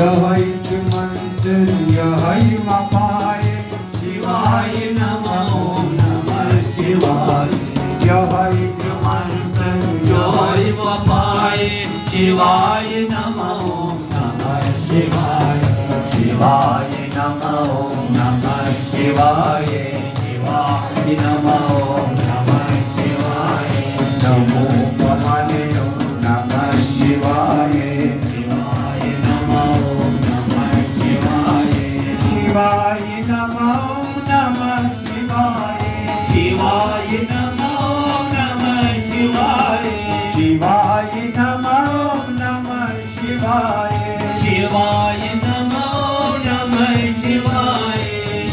यह च मंत्र यह वपाय शिवाय नमः ओम नमः शिवाय यह च मंत्र यह वपाय शिवाय नमः ओम नमः शिवाय शिवाय नमः ओम नमः शिवाय शिवाय नमः ओम नमः शिवाय नमो भवाने ओम नमः शिवाय शिवाय नमः ओम नमः शिवाय शिवाय नमः ओम नमः शिवाय शिवाय नमः ओम नमः शिवाय शिवाय नमः ओम नमः शिवाय शिवाय नमः ओम नमः शिवाय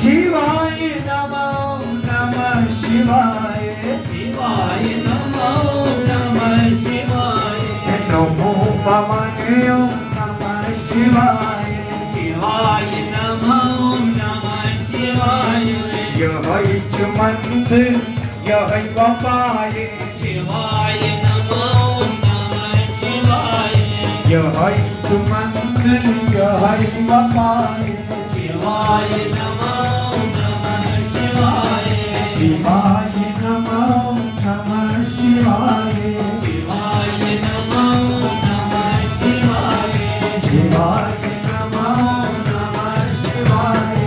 शिवाय नमः ओम नमः शिवाय शिवाय नमः ओम नमः शिवाय नमो भवाने ओम नमः शिवाय शिवाय नमः ओम नमः शिवाय यह च मंत्र यह वपाय शिवाय नमः ओम नमः शिवाय यह च मंत्र यह वपाय शिवाय नमः ओम नमः शिवाय शिवाय नमः ओम नमः शिवाय शिवाय नमः ओम नमः शिवाय शिवाय नमः ओम नमः शिवाय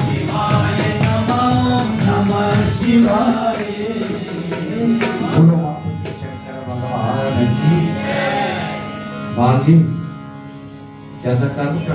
शिवाय नमः ओम नमः शिवाय बोलो बापू शंकर भगवान की जय। बाप जी क्या सकता हूँ